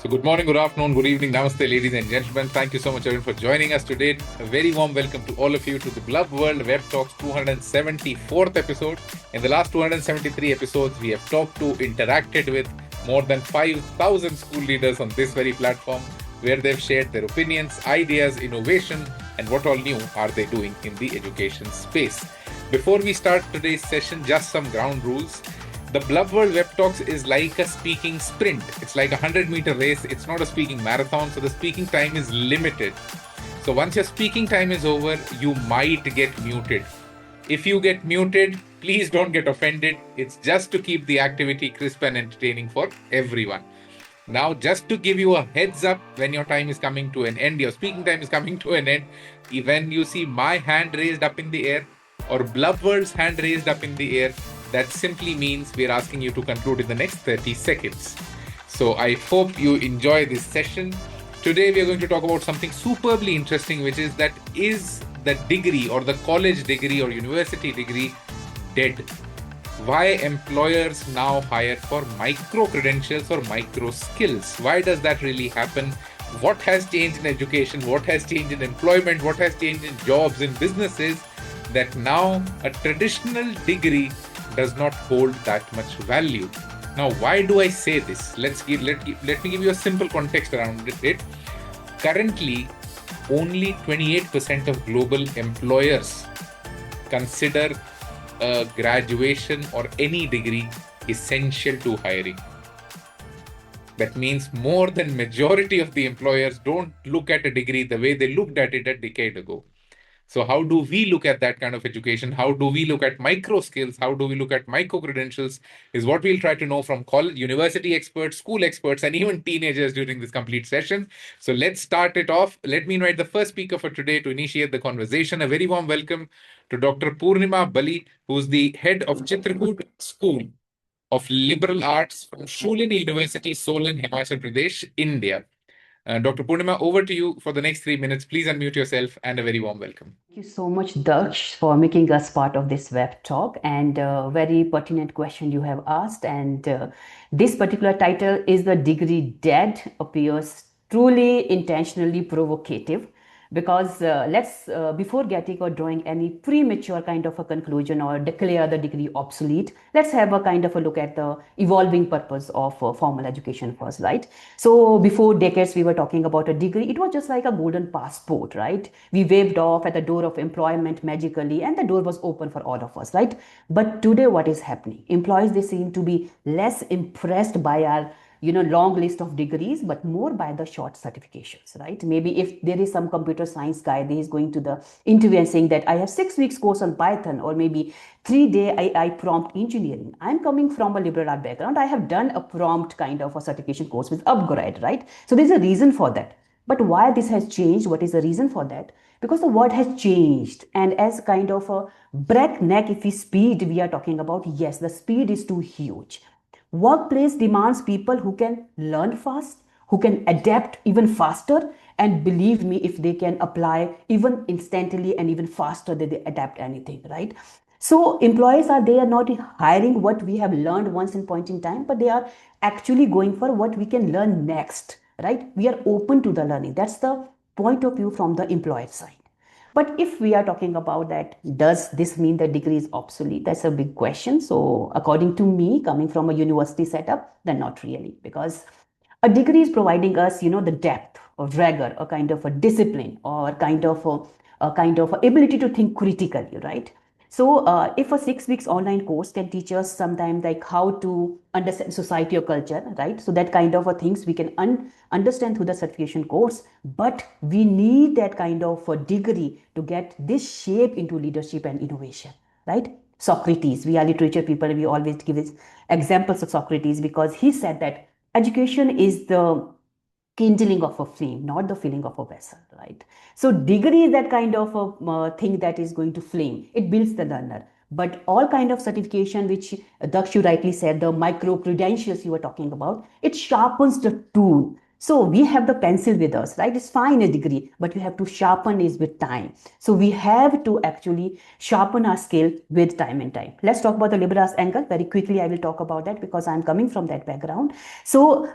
So good morning, good afternoon, good evening, namaste, ladies and gentlemen. Thank you so much, everyone, for joining us today. A very warm welcome to all of you to the Blub World Web Talks 274th episode. In the last 273 episodes, we have talked to, interacted with more than 5,000 school leaders on this very platform, where they've shared their opinions, ideas, innovation, and what all new are they doing in the education space. Before we start today's session, just some ground rules. The Blub World Web Talks is like a speaking sprint. It's like a 100-meter race. It's not a speaking marathon, so the speaking time is limited. So once your speaking time is over, you might get muted. If you get muted, please don't get offended. It's just to keep the activity crisp and entertaining for everyone. Now, just to give you a heads up, when your time is coming to an end, your speaking time is coming to an end, when you see my hand raised up in the air or Blub World's hand raised up in the air, that simply means we're asking you to conclude in the next 30 seconds. So I hope you enjoy this session. Today we are going to talk about something superbly interesting, which is the degree or the college degree or university degree dead? Why employers now hire for micro credentials or micro skills? Why does that really happen? What has changed in education? What has changed in employment? What has changed in jobs, in businesses, that now a traditional degree does not hold that much value? Now, why do I say this? Let me give you a simple context around it. Currently, only 28% of global employers consider a graduation or any degree essential to hiring. That means more than majority of the employers don't look at a degree the way they looked at it a decade ago. So how do we look at that kind of education? How do we look at micro skills? How do we look at micro credentials is what we'll try to know from college, university experts, school experts, and even teenagers during this complete session. So let's start it off. Let me invite the first speaker for today to initiate the conversation. A very warm welcome to Dr. Purnima Bali, who's the head of Chitrakoot School of Liberal Arts from Shulini University, Solan, Himachal Pradesh, India. Dr. Purnima, over to you for the next 3 minutes. Please unmute yourself and a very warm welcome. Thank you so much, Daksh, for making us part of this web talk, and a very pertinent question you have asked. And this particular title, Is the Degree Dead?, appears truly intentionally provocative, because before getting or drawing any premature kind of a conclusion or declare the degree obsolete, let's have a kind of a look at the evolving purpose of formal education first, right? So before decades, we were talking about a degree. It was just like a golden passport, right? We waved off at the door of employment magically, and the door was open for all of us, right? But today, what is happening? Employees, they seem to be less impressed by our long list of degrees, but more by the short certifications, right? Maybe if there is some computer science guy, he is going to the interview and saying that I have 6 weeks course on Python, or maybe 3-day AI prompt engineering. I'm coming from a liberal art background. I have done a prompt kind of a certification course with upgrade, right? So there's a reason for that. But why this has changed? What is the reason for that? Because the world has changed, and as kind of a breakneck, if we speed we are talking about, yes, the speed is too huge. Workplace demands people who can learn fast, who can adapt even faster, and believe me, if they can apply even instantly and even faster, they adapt anything, right? So employees they are not hiring what we have learned once in point in time, but they are actually going for what we can learn next, right? We are open to the learning. That's the point of view from the employer side. But if we are talking about that, does this mean the degree is obsolete? That's a big question. So according to me, coming from a university setup, then not really, because a degree is providing us, the depth or rigor, a kind of a discipline, or a kind of ability to think critically, right? So if a 6 weeks online course can teach us sometimes like how to understand society or culture, right? So that kind of a things we can understand through the certification course, but we need that kind of a degree to get this shape into leadership and innovation, right? Socrates, we are literature people, we always give examples of Socrates, because he said that education is the kindling of a flame, not the filling of a vessel, right? So degree is that kind of a thing that is going to flame. It builds the learner. But all kind of certification, which Dakshu rightly said, the micro credentials you were talking about, it sharpens the tool. So we have the pencil with us, right? It's fine a degree, but you have to sharpen it with time. So we have to actually sharpen our skill with time and time. Let's talk about the liberal arts angle. Very quickly, I will talk about that because I'm coming from that background. So,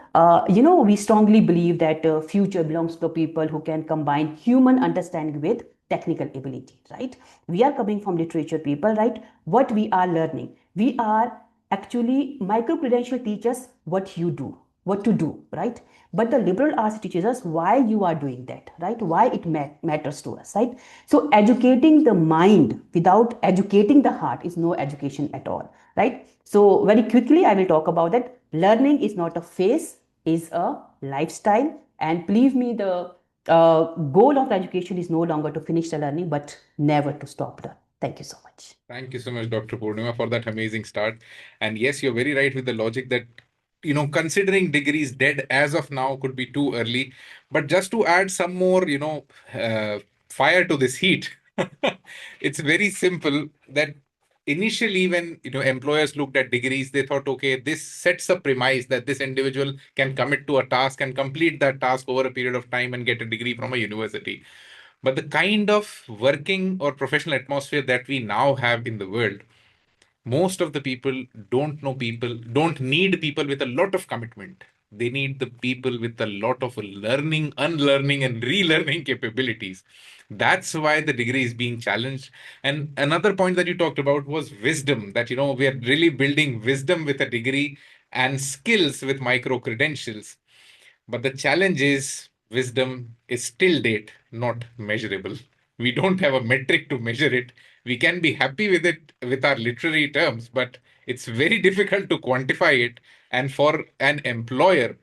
we strongly believe that future belongs to people who can combine human understanding with technical ability, right? We are coming from literature people, right? What we are learning, we are actually micro credential teaches what you do, what to do, right? But the liberal arts teaches us why you are doing that, right? Why it matters to us, right? So educating the mind without educating the heart is no education at all, right? So very quickly I will talk about that. Learning is not a phase, is a lifestyle. And believe me, the goal of education is no longer to finish the learning, but never to stop learning. Thank you so much. Thank you so much, Dr. Purnima, for that amazing start. And yes, you're very right with the logic that, considering degrees dead as of now could be too early. But just to add some more, fire to this heat, it's very simple that initially when, employers looked at degrees, they thought, okay, this sets a premise that this individual can commit to a task and complete that task over a period of time and get a degree from a university. But the kind of working or professional atmosphere that we now have in the world, most of the people don't need people with a lot of commitment. They need the people with a lot of learning, unlearning, and relearning capabilities. That's why the degree is being challenged. And another point that you talked about was wisdom, that, we are really building wisdom with a degree and skills with micro credentials. But the challenge is wisdom is still date, not measurable. We don't have a metric to measure it. We can be happy with it with our literary terms, but it's very difficult to quantify it. And for an employer,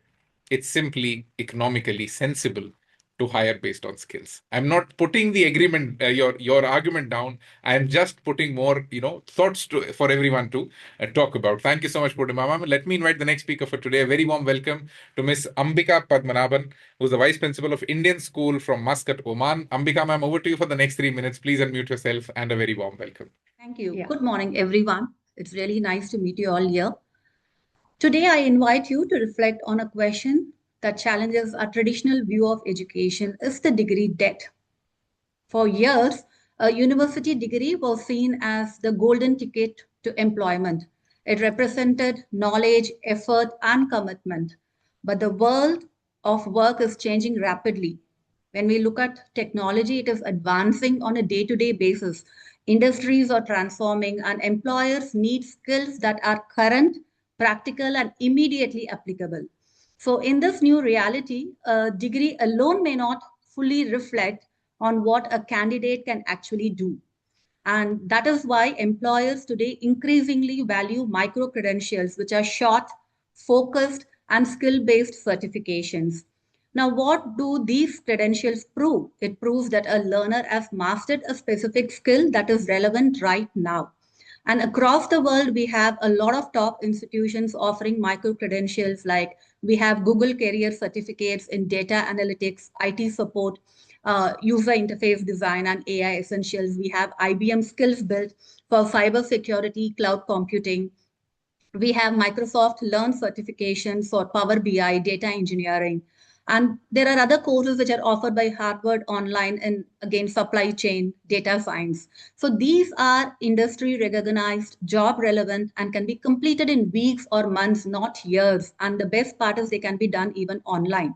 it's simply economically sensible to hire based on skills. I'm not putting the agreement, your argument down. I'm just putting more, thoughts for everyone to talk about. Thank you so much, Purnima ma'am. Let me invite the next speaker for today. A very warm welcome to Miss Ambika Padmanabhan, who's the Vice Principal of Indian School from Muscat, Oman. Ambika ma'am, over to you for the next 3 minutes. Please unmute yourself and a very warm welcome. Thank you. Yeah. Good morning, everyone. It's really nice to meet you all here. Today, I invite you to reflect on a question that challenges our traditional view of education. Is the degree dead? For years, a university degree was seen as the golden ticket to employment. It represented knowledge, effort, and commitment. But the world of work is changing rapidly. When we look at technology, it is advancing on a day to day basis. Industries are transforming, and employers need skills that are current, practical, and immediately applicable. So, in this new reality, a degree alone may not fully reflect on what a candidate can actually do. And that is why employers today increasingly value micro credentials, which are short, focused, and skill based certifications. Now, what do these credentials prove? It proves that a learner has mastered a specific skill that is relevant right now. And across the world, we have a lot of top institutions offering micro credentials, like we have Google Career certificates in data analytics, IT support, user interface design, and AI essentials. We have IBM Skills Built for cybersecurity, cloud computing. We have Microsoft Learn certifications for Power BI, data engineering. And there are other courses which are offered by Harvard online in, again, supply chain, data science. So these are industry recognized, job relevant, and can be completed in weeks or months, not years. And the best part is they can be done even online.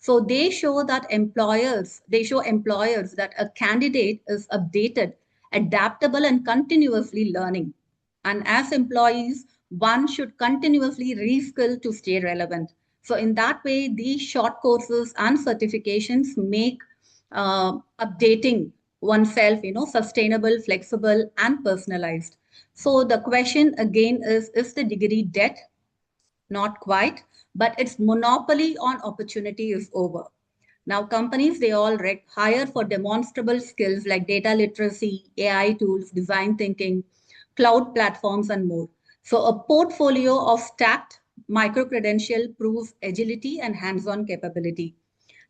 So they show employers that a candidate is updated, adaptable, and continuously learning. And as employees, one should continuously reskill to stay relevant. So in that way, these short courses and certifications make updating oneself, sustainable, flexible, and personalized. So the question again is the degree dead? Not quite, but its monopoly on opportunity is over. Now, companies, they all hire for demonstrable skills like data literacy, AI tools, design thinking, cloud platforms, and more. So, a portfolio of stacked micro credential proves agility and hands on capability.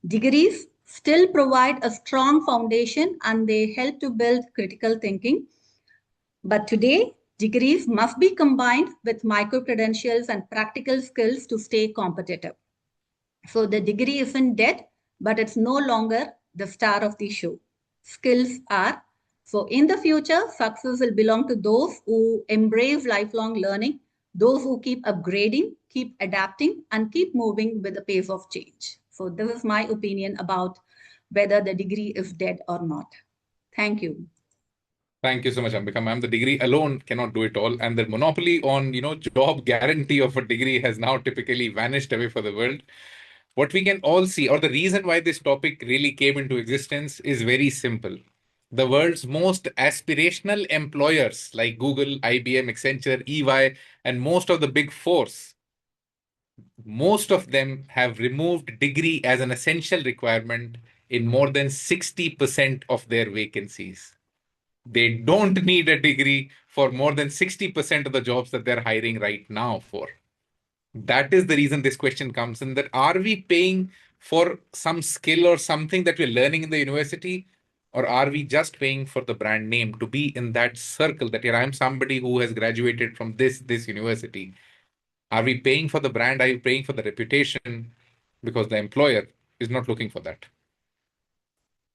Degrees still provide a strong foundation and they help to build critical thinking. But today, degrees must be combined with micro credentials and practical skills to stay competitive. So the degree isn't dead, but it's no longer the star of the show. Skills are. So in the future, success will belong to those who embrace lifelong learning, those who keep upgrading, keep adapting, and keep moving with the pace of change. So this is my opinion about whether the degree is dead or not. Thank you. Thank you so much, Ambika ma'am. The degree alone cannot do it all, and the monopoly on job guarantee of a degree has now typically vanished away for the world. What we can all see, or the reason why this topic really came into existence, is very simple. The world's most aspirational employers like Google, IBM, Accenture, EY, and most of the big fours, most of them have removed degree as an essential requirement in more than 60% of their vacancies. They don't need a degree for more than 60% of the jobs that they're hiring right now for. That is the reason this question comes in, that are we paying for some skill or something that we're learning in the university, or are we just paying for the brand name to be in that circle that here I'm somebody who has graduated from this university? Are we paying for the brand? Are you paying for the reputation? Because the employer is not looking for that.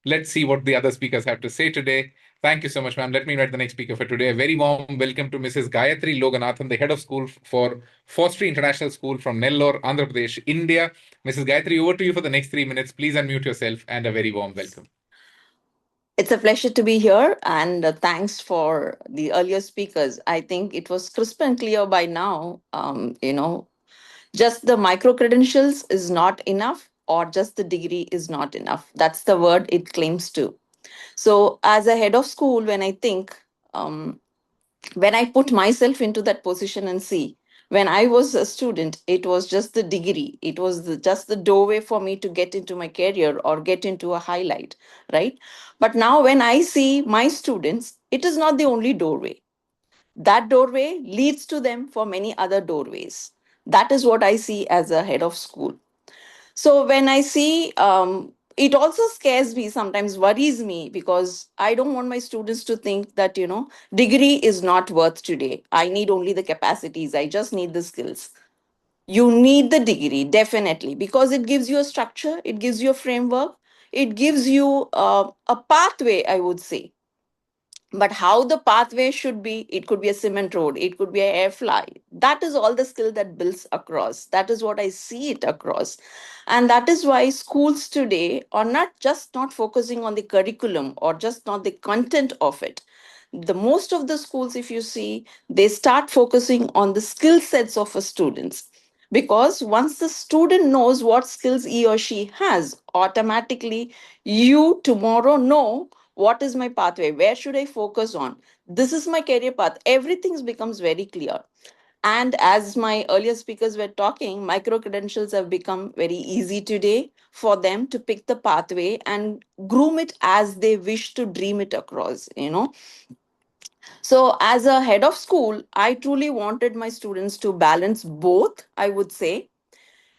Let's see what the other speakers have to say today. Thank you so much, ma'am. Let me invite the next speaker for today. A very warm welcome to Mrs. Gayatri Loganathan, the head of school for Fostry International School from Nellore, Andhra Pradesh, India. Mrs. Gayatri, over to you for the next 3 minutes. Please unmute yourself and a very warm welcome. It's a pleasure to be here, and thanks for the earlier speakers. I think it was crisp and clear by now. Just the micro credentials is not enough, or just the degree is not enough. That's the word it claims to. So, as a head of school, um, when I put myself into that position and see, when I was a student, it was just the degree. It was just the doorway for me to get into my career or get into a highlight, right? But now, when I see my students, it is not the only doorway. That doorway leads to them for many other doorways. That is what I see as a head of school. So when I see, it also scares me, sometimes worries me, because I don't want my students to think that, degree is not worth today. I need only the capacities. I just need the skills. You need the degree, definitely, because it gives you a structure, it gives you a framework, it gives you a pathway, I would say. But how the pathway should be, it could be a cement road, it could be an air fly. That is all the skill that builds across. That is what I see it across. And that is why schools today are not focusing on the curriculum or just not the content of it. The most of the schools, if you see, they start focusing on the skill sets of a students, because once the student knows what skills he or she has, automatically you tomorrow know what is my pathway, where should I focus on, this is my career path, everything becomes very clear. And as my earlier speakers were talking, micro credentials have become very easy today for them to pick the pathway and groom it as they wish to dream it across. So as a head of school, I truly wanted my students to balance both, I would say,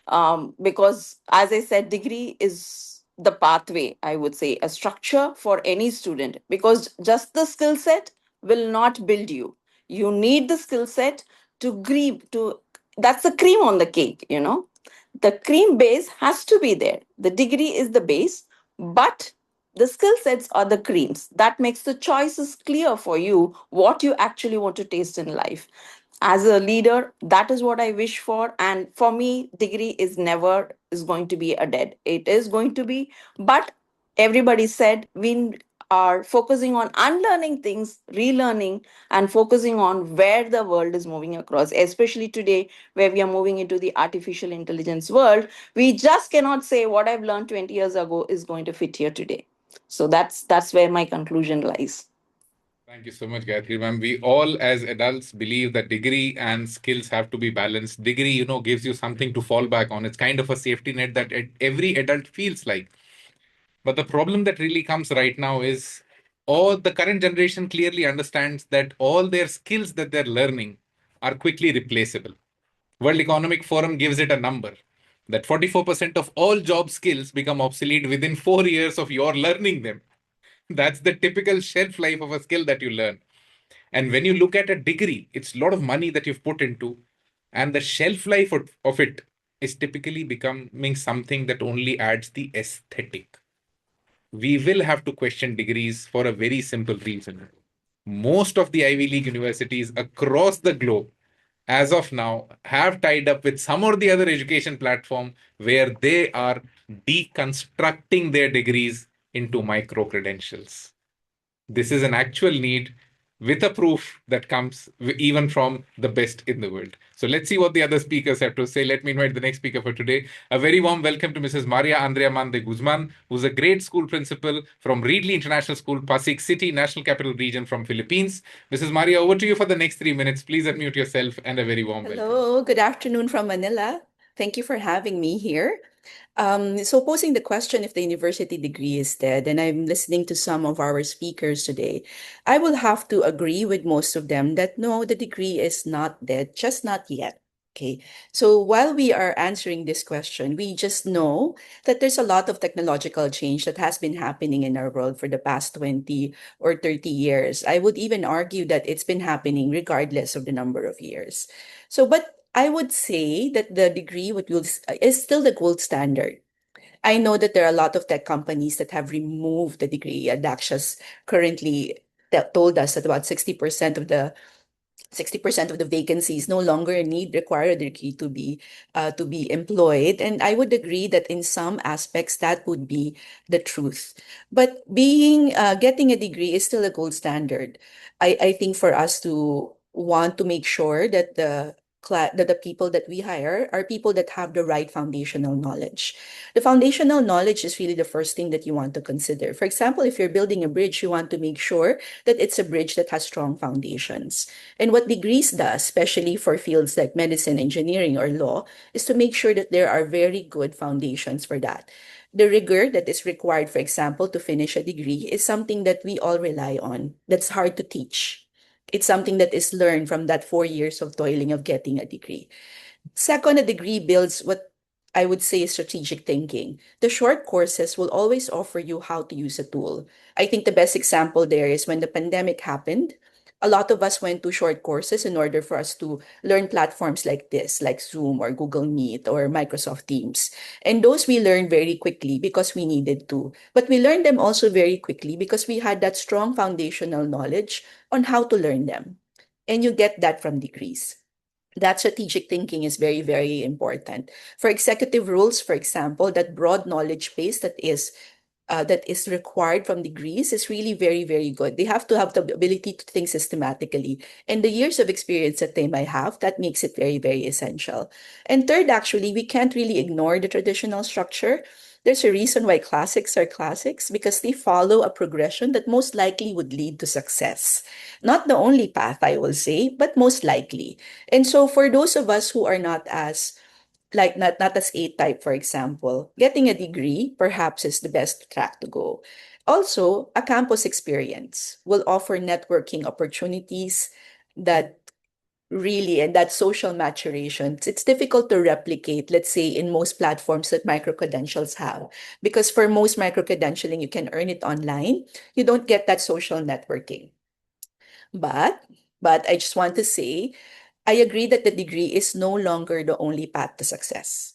because as I said, degree is the pathway, I would say, a structure for any student, because just the skill set will not build you. You need the skill set to cream to that's the cream on the cake. The cream base has to be there. The degree is the base, but the skill sets are the creams that makes the choices clear for you what you actually want to taste in life. As a leader, that is what I wish for. And for me, degree is going to be a dead, it is going to be. But everybody said we are focusing on unlearning things, relearning, and focusing on where the world is moving across, especially today where we are moving into the artificial intelligence world. We just cannot say what I've learned 20 years ago is going to fit here today. So that's where my conclusion lies. Thank you so much, Gayatri ma'am. We all, as adults, believe that degree and skills have to be balanced. Degree, gives you something to fall back on. It's kind of a safety net that every adult feels like. But the problem that really comes right now is all the current generation clearly understands that all their skills that they're learning are quickly replaceable. World Economic Forum gives it a number that 44% of all job skills become obsolete within 4 years of your learning them. That's the typical shelf life of a skill that you learn. And when you look at a degree, it's a lot of money that you've put into, and the shelf life of it is typically becoming something that only adds the aesthetic. We will have to question degrees for a very simple reason. Most of the Ivy League universities across the globe, as of now, have tied up with some or the other education platform where they are deconstructing their degrees into micro credentials. This is an actual need with a proof that comes even from the best in the world. So let's see what the other speakers have to say. Let me invite the next speaker for today. A very warm welcome to Mrs. Maria Andrea Mande Guzman, who's a grade school principal from Reedley International School, Pasig City, National Capital Region from Philippines. Mrs. Maria, over to you for the next 3 minutes. Please unmute yourself and a very warm welcome. Hello, good afternoon from Manila. Thank you for having me here. So posing the question if the university degree is dead, and I'm listening to some of our speakers today, I will have to agree with most of them that no, the degree is not dead, just not yet. Okay, so while we are answering this question, we just know that there's a lot of technological change that has been happening in our world for the past 20 or 30 years. I would even argue that it's been happening regardless of the number of years. So, but I would say that the degree is still the gold standard. I know that there are a lot of tech companies that have removed the degree. Daksha's currently told us that about 60% of the vacancies no longer require a degree to be employed. And I would agree that in some aspects that would be the truth. But getting a degree is still a gold standard. I think for us to want to make sure that the people that we hire are people that have the right foundational knowledge. The foundational knowledge is really the first thing that you want to consider. For example, if you're building a bridge, you want to make sure that it's a bridge that has strong foundations. And what degrees does, especially for fields like medicine, engineering, or law, is to make sure that there are very good foundations for that. The rigor that is required, for example, to finish a degree is something that we all rely on. That's hard to teach. It's something that is learned from that 4 years of toiling of getting a degree. Second, a degree builds what I would say is strategic thinking. The short courses will always offer you how to use a tool. I think the best example there is when the pandemic happened. A lot of us went to short courses in order for us to learn platforms like this, like Zoom or Google Meet or Microsoft Teams. And those we learned very quickly because we needed to. But we learned them also very quickly because we had that strong foundational knowledge on how to learn them. And you get that from degrees. That strategic thinking is very, very important. For executive roles, for example, that broad knowledge base that is required from degrees is really very, very good. They have to have the ability to think systematically. And the years of experience that they might have, that makes it very, very essential. And third, actually, we can't really ignore the traditional structure. There's a reason why classics are classics because they follow a progression that most likely would lead to success. Not the only path, I will say, but most likely. And so for those of us who are not as not as A type, for example, getting a degree perhaps is the best track to go. Also, a campus experience will offer networking opportunities that really and that social maturation. It's difficult to replicate, let's say, in most platforms that micro credentials have. Because for most micro credentialing, you can earn it online. You don't get that social networking. But I just want to say I agree that the degree is no longer the only path to success.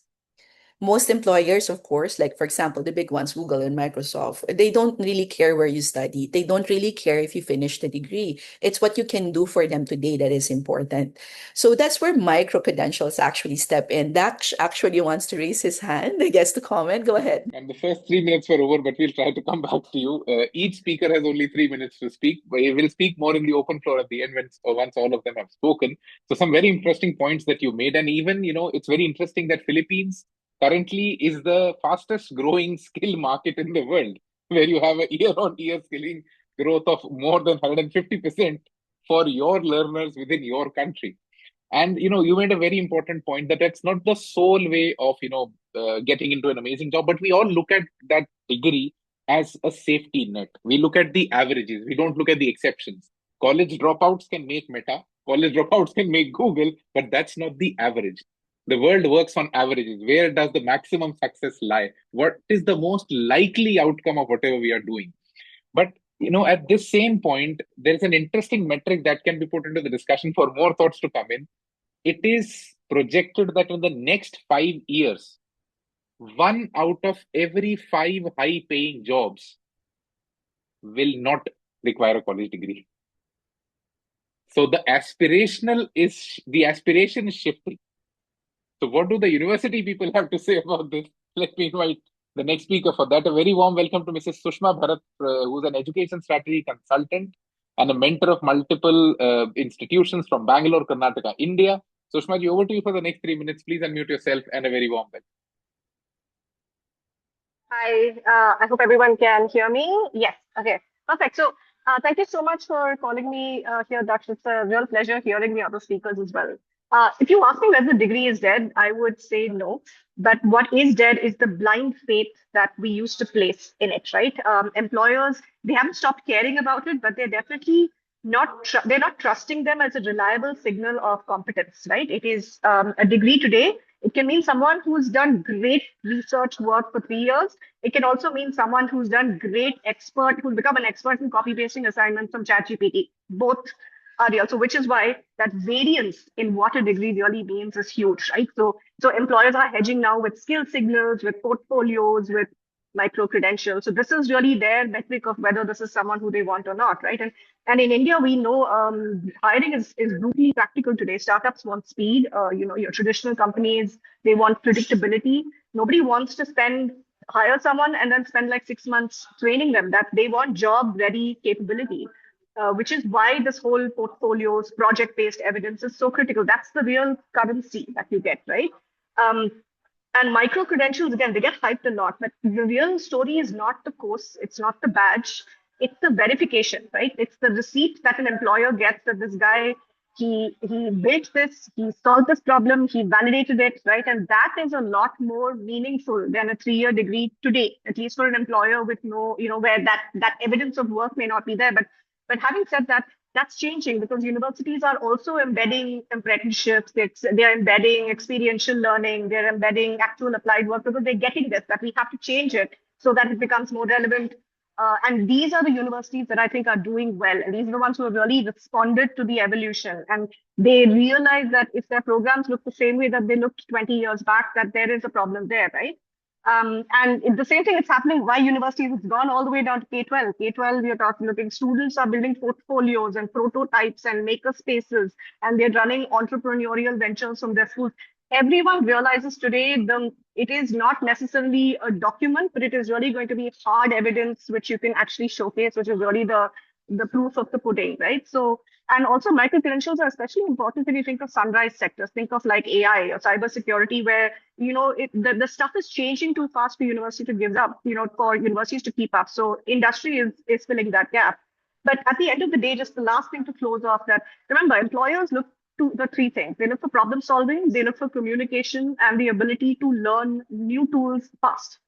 Most employers, of course, like for example, the big ones, Google and Microsoft, they don't really care where you study. They don't really care if you finish the degree. It's what you can do for them today that is important. So that's where micro credentials actually step in. Dax actually wants to raise his hand, I guess, to comment. Go ahead. And the first 3 minutes were over, but we'll try to come back to you. Each speaker has only 3 minutes to speak. We will speak more in the open floor at the end once all of them have spoken. So some very interesting points that you made. And even, it's very interesting that Philippines currently is the fastest growing skill market in the world, where you have a year-on-year skilling growth of more than 150% for your learners within your country. And you made a very important point that that's not the sole way of getting into an amazing job, but we all look at that degree as a safety net. We look at the averages. We don't look at the exceptions. College dropouts can make Meta. College dropouts can make Google, but that's not the average. The world works on averages. Where does the maximum success lie? What is the most likely outcome of whatever we are doing? But at this same point, there's an interesting metric that can be put into the discussion for more thoughts to come in. It is projected that in the next 5 years, 1 out of every 5 high-paying jobs will not require a college degree. So the aspiration is shifting. So what do the university people have to say about this? Let me invite the next speaker for that. A very warm welcome to Mrs. Sushma Bharat, who's an education strategy consultant and a mentor of multiple institutions from Bangalore, Karnataka, India. Sushma ji, over to you for the next 3 minutes. Please unmute yourself and a very warm welcome. Hi, I hope everyone can hear me. Yes, okay, perfect. So thank you so much for calling me here, Daksh. It's a real pleasure hearing the other speakers as well. If you ask me whether the degree is dead, I would say no. But what is dead is the blind faith that we used to place in it, right? Employers, they haven't stopped caring about it, but they're definitely they're not trusting them as a reliable signal of competence, right? It is a degree today. It can mean someone who's done great research work for 3 years. It can also mean someone who's who's become an expert in copy pasting assignments from ChatGPT. Both are real. So, which is why that variance in what a degree really means is huge, right? So employers are hedging now with skill signals, with portfolios, with micro credentials. So this is really their metric of whether this is someone who they want or not, right? And in India, we know hiring is brutally practical today. Startups want speed. Your traditional companies, they want predictability. Nobody wants to hire someone and then spend like 6 months training them. That they want job ready capability, which is why this whole portfolios, project based evidence is so critical. That's the real currency that you get, right? Um, and micro credentials, again, they get hyped a lot, but the real story is not the course, it's not the badge, it's the verification, right? It's the receipt that an employer gets that this guy, he built this, he solved this problem, he validated it, right? And that is a lot more meaningful than a 3-year degree today, at least for an employer with no, where that evidence of work may not be there. But having said that, that's changing because universities are also embedding apprenticeships, they're embedding experiential learning, they're embedding actual applied work because they're getting this, that we have to change it so that it becomes more relevant. And these are the universities that I think are doing well. And these are the ones who have really responded to the evolution. And they realize that if their programs look the same way that they looked 20 years back, that there is a problem there, right? And the same thing is happening why universities, it's gone all the way down to K-12. K-12, we are looking, students are building portfolios and prototypes and maker spaces, and they're running entrepreneurial ventures from their schools. Everyone realizes today it is not necessarily a document, but it is really going to be hard evidence which you can actually showcase, which is really the proof of the pudding, right? So, and also micro credentials are especially important if you think of sunrise sectors, think of like AI or cybersecurity, where the stuff is changing too fast for university to give up, for universities to keep up. So industry is filling that gap. But at the end of the day, just the last thing to close off that, remember, employers look to the three things. They look for problem solving, they look for communication, and the ability to learn new tools fast.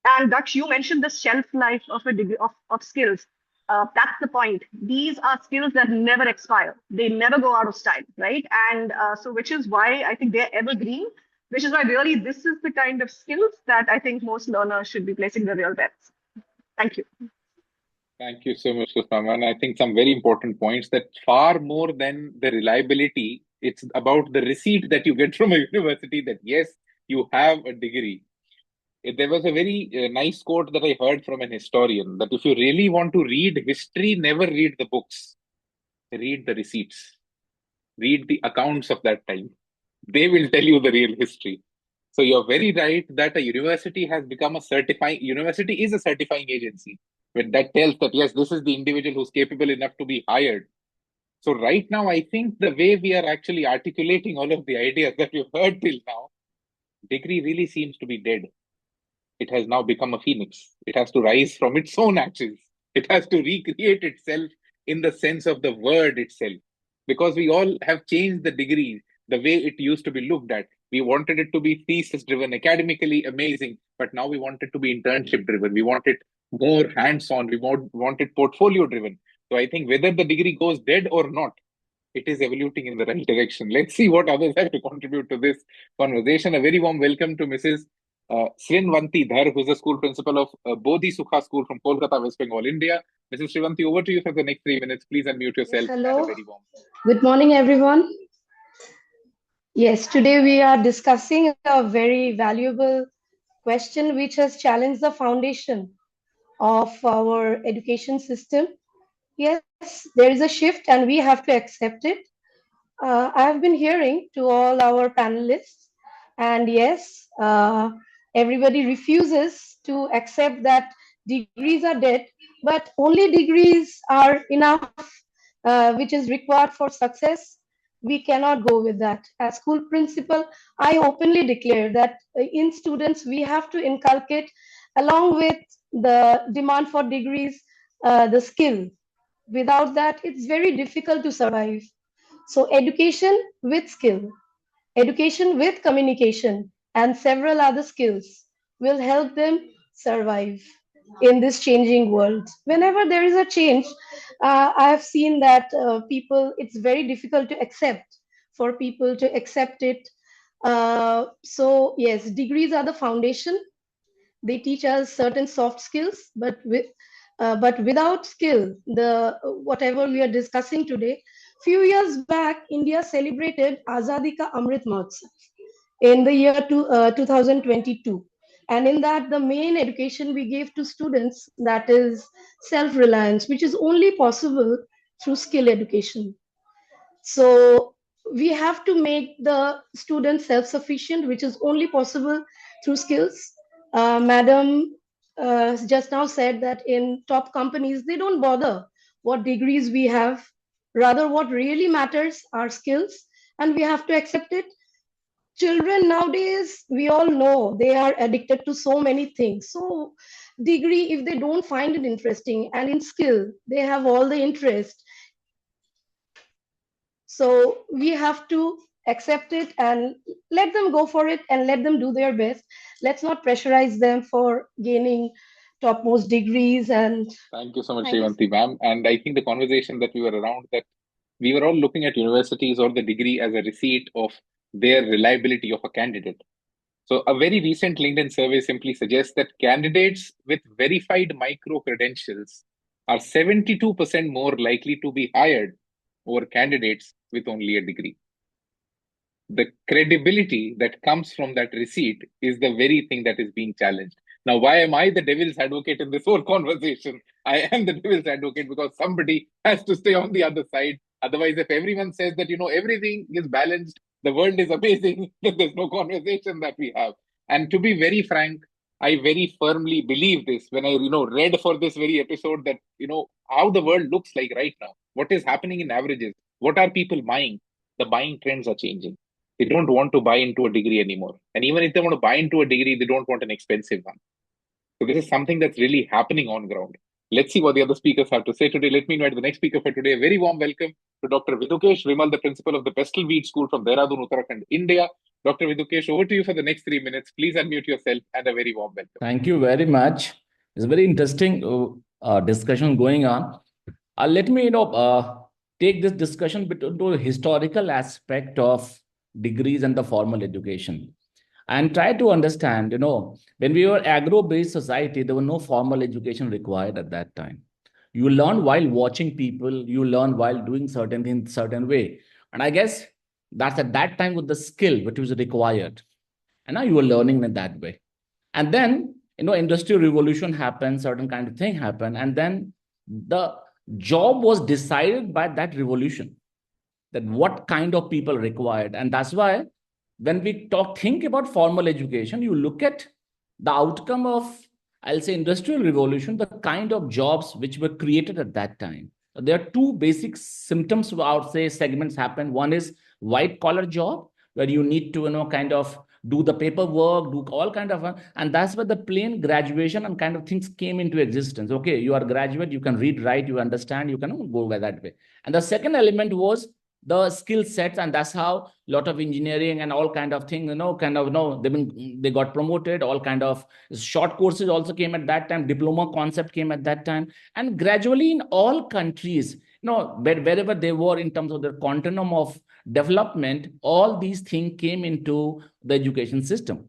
And Daksh, you mentioned the shelf life of a degree of skills. That's the point. These are skills that never expire. They never go out of style, right? And so, which is why I think they're evergreen, which is why really this is the kind of skills that I think most learners should be placing their real bets. Thank you. Thank you so much, Susama. And I think some very important points that far more than the reliability, it's about the receipt that you get from a university that, yes, you have a degree. There was a very nice quote that I heard from an historian that if you really want to read history, never read the books, read the receipts, read the accounts of that time. They will tell you the real history. So you're very right that a university is a certifying agency. But that tells that, yes, this is the individual who's capable enough to be hired. So right now, I think the way we are actually articulating all of the ideas that we've heard till now, degree really seems to be dead. It has now become a phoenix. It has to rise from its own ashes. It has to recreate itself in the sense of the word itself. Because we all have changed the degree, the way it used to be looked at. We wanted it to be thesis driven, academically amazing, but now we want it to be internship driven. We want it more hands on. We want it portfolio driven. So I think whether the degree goes dead or not, it is evoluting in the right direction. Let's see what others have to contribute to this conversation. A very warm welcome to Mrs. Srinvanti Dhar, who is the school principal of Bodhi Sukha School from Kolkata, West Bengal, India. Mrs. Srivanti, over to you for the next 3 minutes. Please unmute yourself. Yes, hello. A very warm. Good morning, everyone. Yes, today we are discussing a very valuable question which has challenged the foundation of our education system. Yes, there is a shift and we have to accept it. I have been hearing to all our panelists, and yes, everybody refuses to accept that degrees are dead, but only degrees are enough, which is required for success. We cannot go with that. As school principal, I openly declare that in students we have to inculcate, along with the demand for degrees, the skill. Without that, it's very difficult to survive. So education with skill, education with communication, and several other skills will help them survive in this changing world. Whenever there is a change, I have seen that it's very difficult to accept, for people to accept it. So yes, degrees are the foundation. They teach us certain soft skills, but without skill, the whatever we are discussing today. Few years back, India celebrated Azadi Ka Amrit Mahotsav in the year 2022, and in that the main education we gave to students, that is self-reliance, which is only possible through skill education. So we have to make the students self-sufficient, which is only possible through skills. Madam just now said that in top companies, they don't bother what degrees we have. Rather, what really matters are skills, and we have to accept it. Children nowadays, we all know they are addicted to so many things. So degree, if they don't find it interesting, and in skill, they have all the interest, so we have to accept it and let them go for it and let them do their best. Let's not pressurize them for gaining topmost degrees. And Thank you so much, thank you. Shivanti, ma'am. And I think the conversation that we were around, that we were all looking at universities or the degree as a receipt of their reliability of a candidate. So, a very recent LinkedIn survey simply suggests that candidates with verified micro credentials are 72% more likely to be hired over candidates with only a degree. The credibility that comes from that receipt is the very thing that is being challenged. Now, why am I the devil's advocate in this whole conversation? I am the devil's advocate because somebody has to stay on the other side. Otherwise, if everyone says that, everything is balanced, the world is amazing, then there's no conversation that we have. And to be very frank, I very firmly believe this when I, read for this very episode that, how the world looks like right now. What is happening in averages? What are people buying? The buying trends are changing. They don't want to buy into a degree anymore. And even if they want to buy into a degree, they don't want an expensive one. So this is something that's really happening on ground. Let's see what the other speakers have to say today. Let me invite the next speaker for today. A very warm welcome to Dr. Vidukesh Vimal, the principal of the Pestle Weed School from Dehradun, Uttarakhand, India. Dr. Vidukesh, over to you for the next 3 minutes. Please unmute yourself and a very warm welcome. Thank you very much. It's a very interesting discussion going on. Let me, take this discussion into a historical aspect of degrees and the formal education, and try to understand, when we were agro-based society, there was no formal education required at that time. You learn while watching people, you learn while doing certain things certain way. And I guess that's at that time with the skill which was required. And now you are learning in that way. And then, industrial revolution happened, certain kind of thing happened. And then the job was decided by that revolution, that what kind of people required. And that's why when we think about formal education, you look at the outcome of, I'll say, industrial revolution, the kind of jobs which were created at that time. There are two basic symptoms, I would say, segments happen. One is white collar job, where you need to, kind of do the paperwork, do all kind of, and that's where the plain graduation and kind of things came into existence. Okay, you are graduate, you can read, write, you understand, you can go by that way. And the second element was the skill sets, and that's how a lot of engineering and all kind of thing, they got promoted. All kind of short courses also came at that time. Diploma concept came at that time, and gradually in all countries, wherever they were in terms of their continuum of development, all these things came into the education system.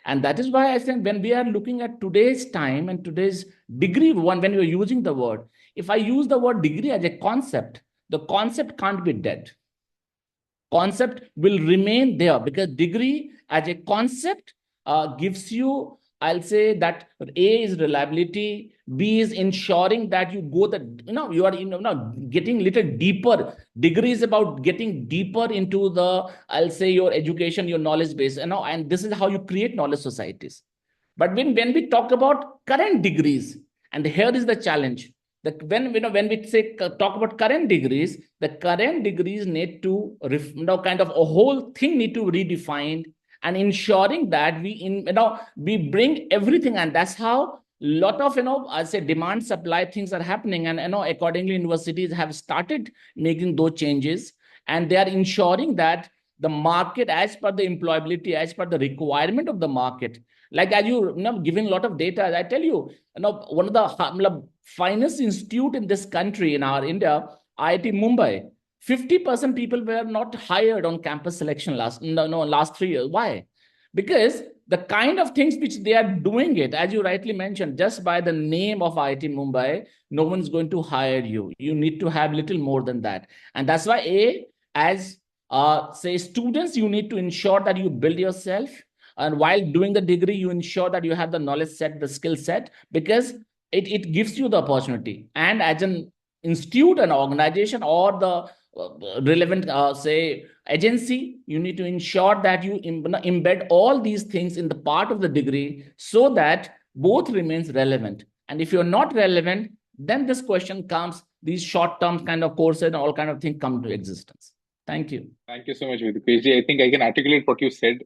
And that is why I think when we are looking at today's time and today's degree, when you're using the word, if I use the word degree as a concept, the concept can't be dead. concept will remain there, because degree as a concept gives you, I'll say that A is reliability, B is ensuring that you go you are getting little deeper. Degree is about getting deeper into the, I'll say, your education, your knowledge base, and this is how you create knowledge societies. But when we talk about current degrees, and here is the challenge, that when we say talk about current degrees, the current degrees need to kind of a whole thing need to redefine, and ensuring that we bring everything, and that's how lot of I say demand supply things are happening, and accordingly universities have started making those changes, and they are ensuring that the market, as per the employability, as per the requirement of the market, like as giving a lot of data, I tell you, one of the finest institute in this country, in our India, IIT Mumbai, 50% people were not hired on campus selection last 3 years. Why? Because the kind of things which they are doing it, as you rightly mentioned, just by the name of IIT Mumbai, no one's going to hire you. You need to have little more than that. And that's why as say students, you need to ensure that you build yourself, and while doing the degree, you ensure that you have the knowledge set, the skill set, because it gives you the opportunity. And as an institute, an organization, or the relevant say agency, you need to ensure that you embed all these things in the part of the degree, so that both remains relevant. And if you're not relevant, then this question comes, these short-term kind of courses and all kind of things come to existence. Thank you. Thank you so much, Vidukeshji. I think I can articulate what you said.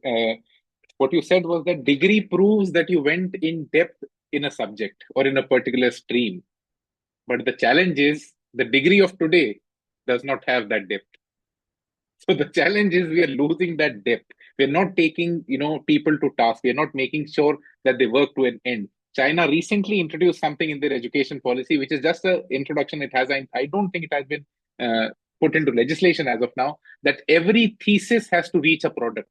What you said was that degree proves that you went in depth in a subject or in a particular stream. But the challenge is the degree of today does not have that depth. So the challenge is we are losing that depth. We're not taking, people to task. We're not making sure that they work to an end. China recently introduced something in their education policy, which is just an introduction. I don't think it has been put into legislation as of now, that every thesis has to reach a product.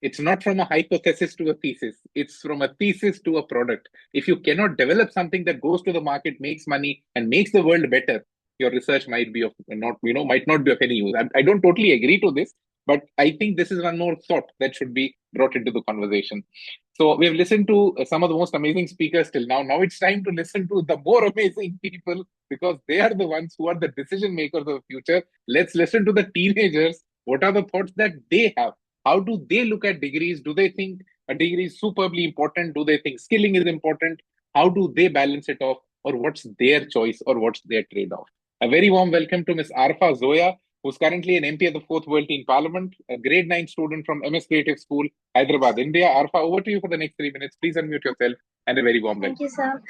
It's not from a hypothesis to a thesis. It's from a thesis to a product. If you cannot develop something that goes to the market, makes money, and makes the world better, your research might not be of any use. I don't totally agree to this, but I think this is one more thought that should be brought into the conversation. So we have listened to some of the most amazing speakers till now. Now it's time to listen to the more amazing people, because they are the ones who are the decision makers of the future. Let's listen to the teenagers. What are the thoughts that they have? How do they look at degrees? Do they think a degree is superbly important? Do they think skilling is important? How do they balance it off? Or what's their choice, or what's their trade-off? A very warm welcome to Ms. Arfa Zoya, who's currently an MP at the 4th World Teen Parliament, a grade 9 student from MS Creative School, Hyderabad, India. Arfa, over to you for the next 3 minutes. Please unmute yourself, and a very warm welcome. Thank you, sir.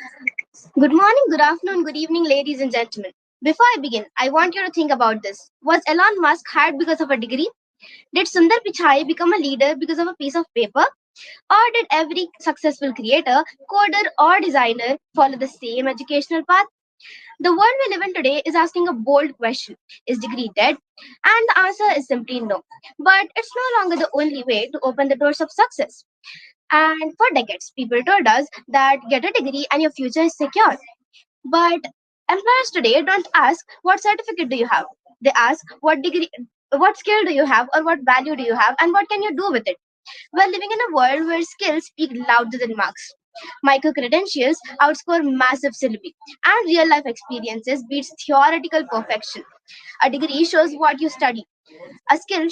Good morning, good afternoon, good evening, ladies and gentlemen. Before I begin, I want you to think about this. Was Elon Musk hired because of a degree? Did Sundar Pichai become a leader because of a piece of paper? Or did every successful creator, coder, or designer follow the same educational path? The world we live in today is asking a bold question. Is degree dead? And the answer is simply no. But it's no longer the only way to open the doors of success. And for decades, people told us that get a degree and your future is secure. But employers today don't ask what certificate do you have. They ask what degree, what skill do you have, or what value do you have, and what can you do with it. We're living in a world where skills speak louder than marks. Micro credentials outscore massive syllabi, and real life experiences beats theoretical perfection. A degree shows what you study. A skill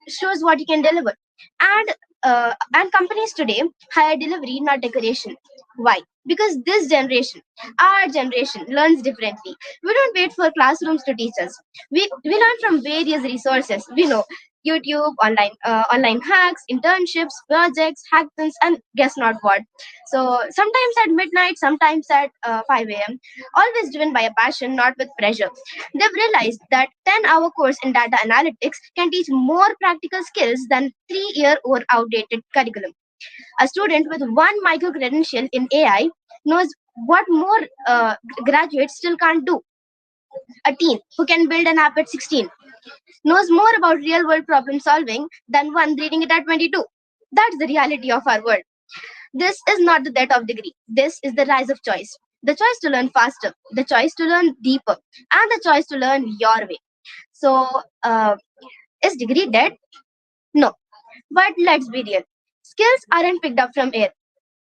shows what you can deliver. And companies today hire delivery, not decoration. Why? Because this generation, our generation, learns differently. We don't wait for classrooms to teach us. We learn from various resources. We know YouTube, online hacks, internships, projects, hackathons, and guess not what. So sometimes at midnight, sometimes at 5 a.m. Always driven by a passion, not with pressure. They've realized that 10-hour course in data analytics can teach more practical skills than 3-year or outdated curriculum. A student with one micro credential in AI knows what more graduates still can't do. A teen who can build an app at 16 knows more about real world problem solving than one reading it at 22. That's the reality of our world. This is not the death of degree. This is the rise of choice. The choice to learn faster, the choice to learn deeper, and the choice to learn your way. So, is degree dead? No. But let's be real. Skills aren't picked up from air.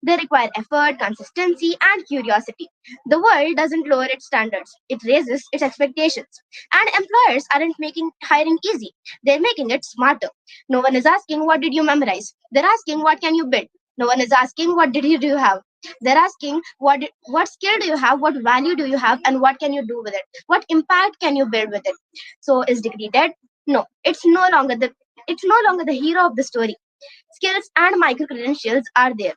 They require effort, consistency, and curiosity. The world doesn't lower its standards, it raises its expectations. And employers aren't making hiring easy, they're making it smarter. No one is asking, what did you memorize? They're asking, what can you build? No one is asking, what degree do you have? They're asking, what skill do you have? What value do you have? And what can you do with it? What impact can you build with it? So, is degree dead? No, it's no longer the hero of the story. Skills and micro credentials are there.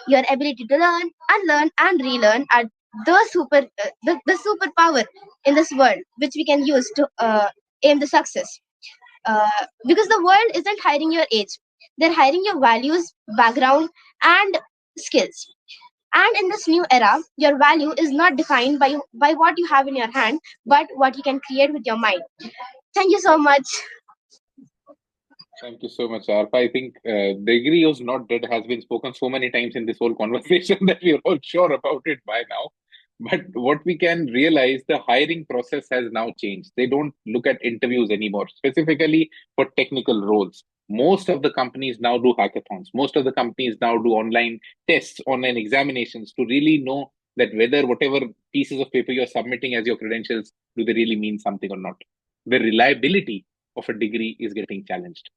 Your ability to learn, unlearn, and relearn are the superpower in this world, which we can use to aim the success. Because the world isn't hiring your age; they're hiring your values, background, and skills. And in this new era, your value is not defined by what you have in your hand, but what you can create with your mind. Thank you so much. Thank you so much, Arpa. I think degree was not dead has been spoken so many times in this whole conversation that we're all sure about it by now. But what we can realize, the hiring process has now changed. They don't look at interviews anymore, specifically for technical roles. Most of the companies now do hackathons. Most of the companies now do online tests, online examinations to really know that whether whatever pieces of paper you're submitting as your credentials, do they really mean something or not. The reliability of a degree is getting challenged.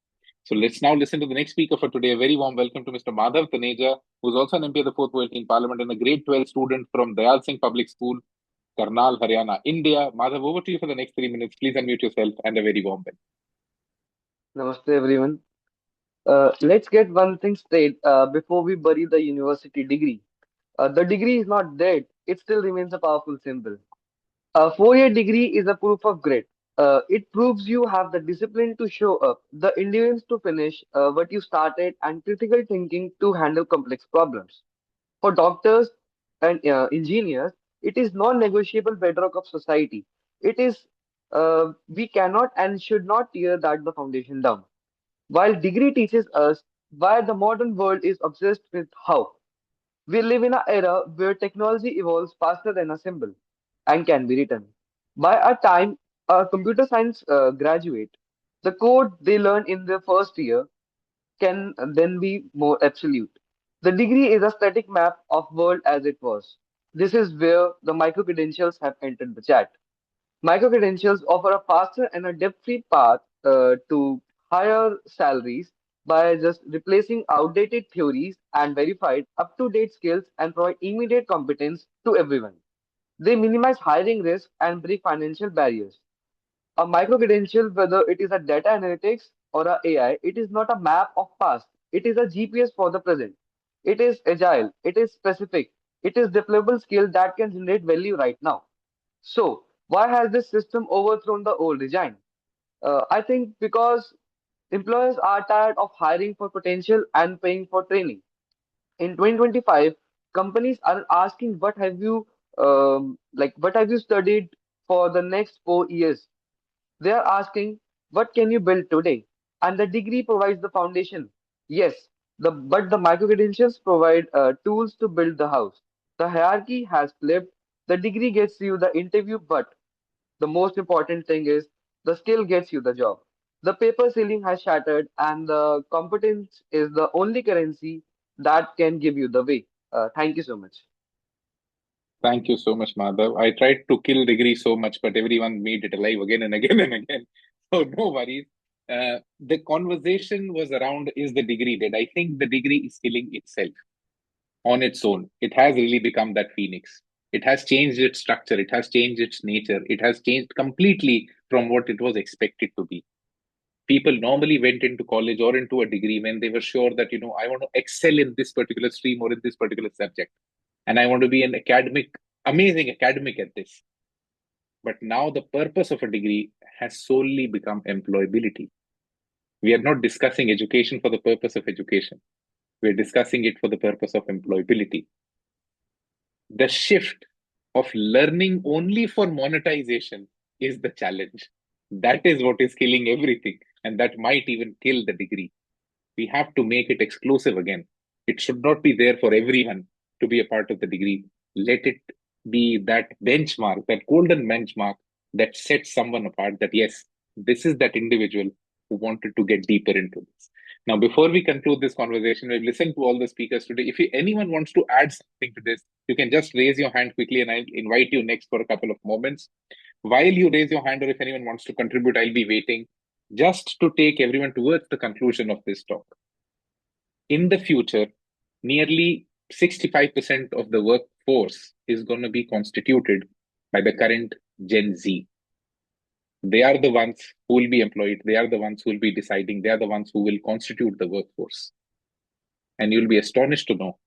So let's now listen to the next speaker for today. A very warm welcome to Mr. Madhav Taneja, who's also an MP of the 4th World in Parliament and a grade 12 student from Dayal Singh Public School, Karnal, Haryana, India. Madhav, over to you for the next 3 minutes. Please unmute yourself and a very warm welcome. Namaste, everyone. Let's get one thing straight before we bury the university degree. The degree is not dead, it still remains a powerful symbol. A 4 year degree is a proof of grit. It proves you have the discipline to show up, the endurance to finish what you started, and critical thinking to handle complex problems. For doctors and engineers, it is non-negotiable bedrock of society. It is we cannot and should not tear that the foundation down. While degree teaches us why the modern world is obsessed with how, we live in an era where technology evolves faster than a symbol and can be written. By a time a computer science graduate, the code they learn in their first year can then be more absolute. The degree is a static map of world as it was. This is where the micro credentials have entered the chat. Micro-credentials offer a faster and a depth-free path to higher salaries by just replacing outdated theories and verified up-to-date skills and provide immediate competence to everyone. They minimize hiring risk and break financial barriers. A micro-credential, whether it is a data analytics or a AI, it is not a map of past. It is a GPS for the present. It is agile. It is specific. It is deployable skill that can generate value right now. So, why has this system overthrown the old design? I think because employers are tired of hiring for potential and paying for training. In 2025, companies are asking, "What have you, what have you studied for the next 4 years?" They are asking, "What can you build today?" And the degree provides the foundation. Yes, but the micro credentials provide tools to build the house. The hierarchy has flipped. The degree gets you the interview, but the most important thing is the skill gets you the job. The paper ceiling has shattered, and the competence is the only currency that can give you the way. Thank you so much. Thank you so much, Madhav. I tried to kill degree so much, but everyone made it alive again and again and again. So no worries. The conversation was around, is the degree dead? I think the degree is killing itself on its own. It has really become that phoenix. It has changed its structure. It has changed its nature. It has changed completely from what it was expected to be. People normally went into college or into a degree when they were sure that, I want to excel in this particular stream or in this particular subject. And I want to be an amazing academic at this. But now the purpose of a degree has solely become employability. We are not discussing education for the purpose of education. We're discussing it for the purpose of employability. The shift of learning only for monetization is the challenge. That is what is killing everything. And that might even kill the degree. We have to make it exclusive again. It should not be there for everyone to be a part of the degree. Let it be that benchmark, that golden benchmark that sets someone apart, that yes, This is that individual who wanted to get deeper into this. Now, before we conclude this conversation, we've listened to all the speakers today. If anyone wants to add something to this, you can just raise your hand quickly and I'll invite you next for a couple of moments. While you raise your hand, or if anyone wants to contribute, I'll be waiting just to take everyone towards the conclusion of this talk. In the future, nearly 65% of the workforce is going to be constituted by the current Gen Z. They are the ones who will be employed. They are the ones who will be deciding. They are the ones who will constitute the workforce. And you'll be astonished to know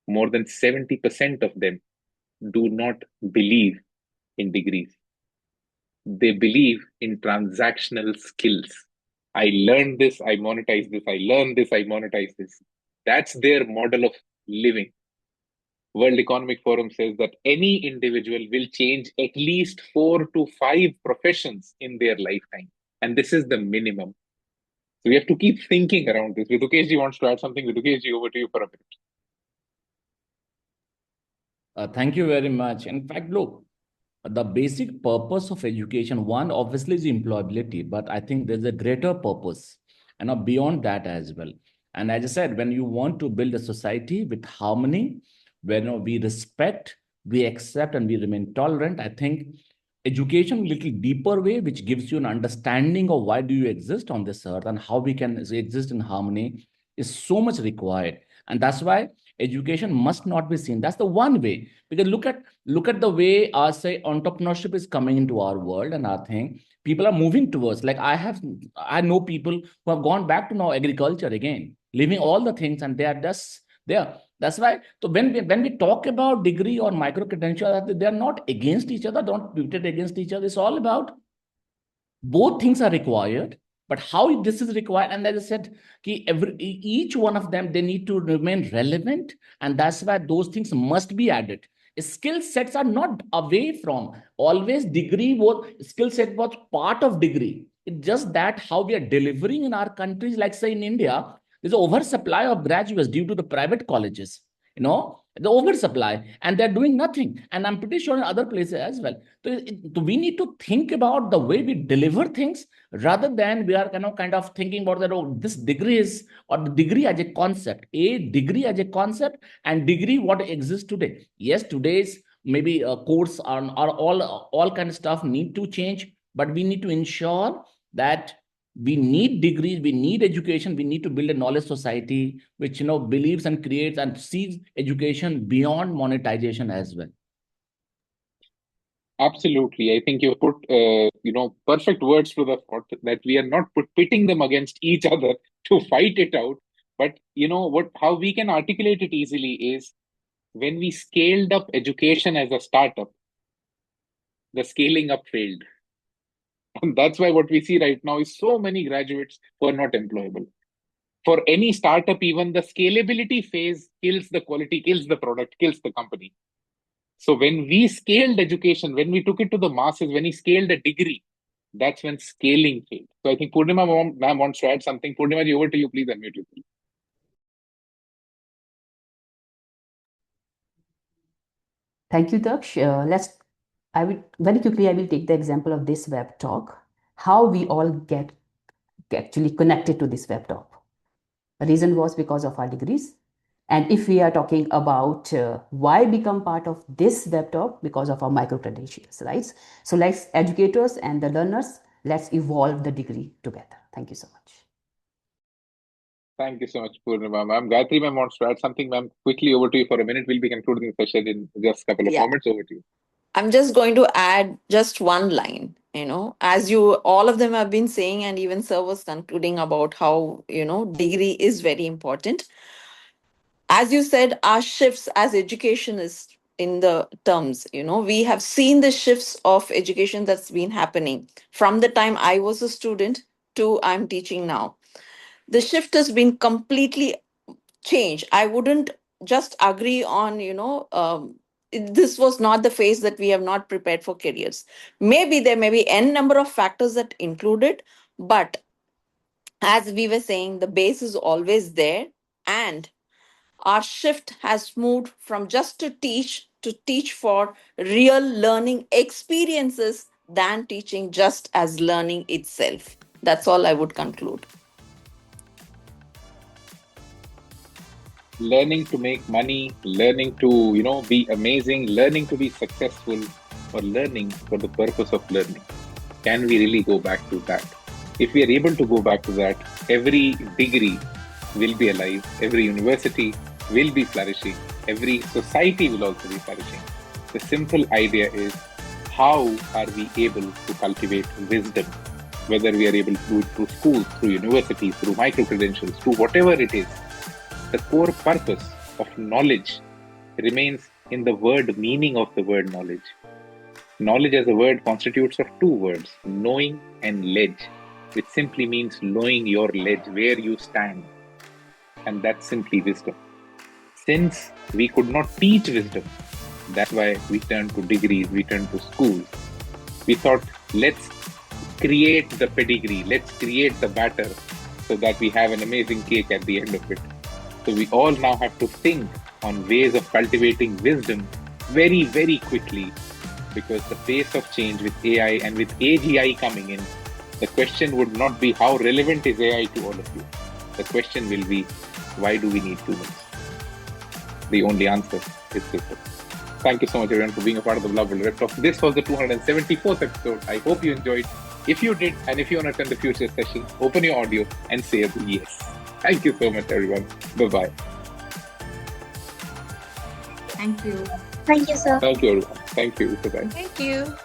more than 70% of them do not believe in degrees. They believe in transactional skills. I learned this, I monetize this, I learn this, I monetize this. That's their model of living. World Economic Forum says that any individual will change at least 4 to 5 professions in their lifetime. And this is the minimum. So we have to keep thinking around this. Vidukeshji wants to add something. Vidukeshji, over to you for a minute. Thank you very much. In fact, look, the basic purpose of education, one obviously is employability, but I think there's a greater purpose and beyond that as well. And as I said, when you want to build a society with harmony, where we respect, we accept, and we remain tolerant, I think education a little deeper way, which gives you an understanding of why do you exist on this earth and how we can exist in harmony, is so much required. And that's why education must not be seen. That's the one way. Because look at the way our say entrepreneurship is coming into our world and our thing. People are moving towards, like I know people who have gone back to now agriculture again, leaving all the things, and they are just there. That's why. So when we talk about degree or micro credential, they are not against each other, don't put it against each other. It's all about both things are required, but how this is required. And as I said, each one of them, they need to remain relevant. And that's why those things must be added. Skill sets are not away from always degree. What skill set was part of degree. It's just that how we are delivering in our countries, like say in India, there's an oversupply of graduates due to the private colleges, the oversupply, and they're doing nothing. And I'm pretty sure in other places as well. So we need to think about the way we deliver things rather than we are kind of thinking about that, oh, this degree is, or the degree as a concept, degree as a concept and degree what exists today. Yes, today's maybe course are all kind of stuff need to change, but we need to ensure that we need degrees, we need education, we need to build a knowledge society which believes and creates and sees education beyond monetization as well. Absolutely. I think you put perfect words to the thought that we are not pitting them against each other to fight it out. But how we can articulate it easily is when we scaled up education as a startup, the scaling up failed. And that's why what we see right now is so many graduates who are not employable. For any startup, even the scalability phase kills the quality, kills the product, kills the company. So when we scaled education, when we took it to the masses, when we scaled a degree, that's when scaling failed. So I think Purnima ma'am wants to add something. Purnima, over to you, please unmute you. Thank you, Daksh. I will take the example of this web talk, how we all get actually connected to this web talk. The reason was because of our degrees. And if we are talking about why become part of this web talk, because of our micro credentials, right? So let's educators and the learners, let's evolve the degree together. Thank you so much. Thank you so much, Purnima ma'am. Gayatri ma'am wants to add something, ma'am. Quickly over to you for a minute. We'll be concluding the session in just a couple of moments. Over to you. I'm just going to add just one line, as you all of them have been saying, and even sir was concluding about how, degree is very important. As you said, our shifts as educationists in the terms, we have seen the shifts of education that's been happening from the time I was a student to I'm teaching now. The shift has been completely changed. I wouldn't just agree on, this was not the phase that we have not prepared for careers. Maybe there may be n number of factors that included, but as we were saying, the base is always there, and our shift has moved from just to teach for real learning experiences than teaching just as learning itself. That's all I would conclude. Learning to make money, learning to, be amazing, learning to be successful, or learning for the purpose of learning. Can we really go back to that? If we are able to go back to that, every degree will be alive, every university will be flourishing, every society will also be flourishing. The simple idea is, how are we able to cultivate wisdom? Whether we are able to do it through schools, through universities, through micro-credentials, through whatever it is, the core purpose of knowledge remains in the word meaning of the word knowledge. Knowledge as a word constitutes of two words, knowing and ledge, which simply means knowing your ledge, where you stand. And that's simply wisdom. Since we could not teach wisdom, that's why we turned to degrees, we turned to schools. We thought, let's create the pedigree, let's create the batter so that we have an amazing cake at the end of it. So we all now have to think on ways of cultivating wisdom very, very quickly, because the pace of change with AI and with AGI coming in, the question would not be how relevant is AI to all of you. The question will be, why do we need humans? The only answer is simple. Thank you so much, everyone, for being a part of the Blub Web Talk. This was the 274th episode. I hope you enjoyed. If you did, and if you want to attend the future session, open your audio and say a yes. Thank you so much, everyone. Bye-bye. Thank you. Thank you, sir. Thank you, everyone. Thank you. Bye-bye. Thank you.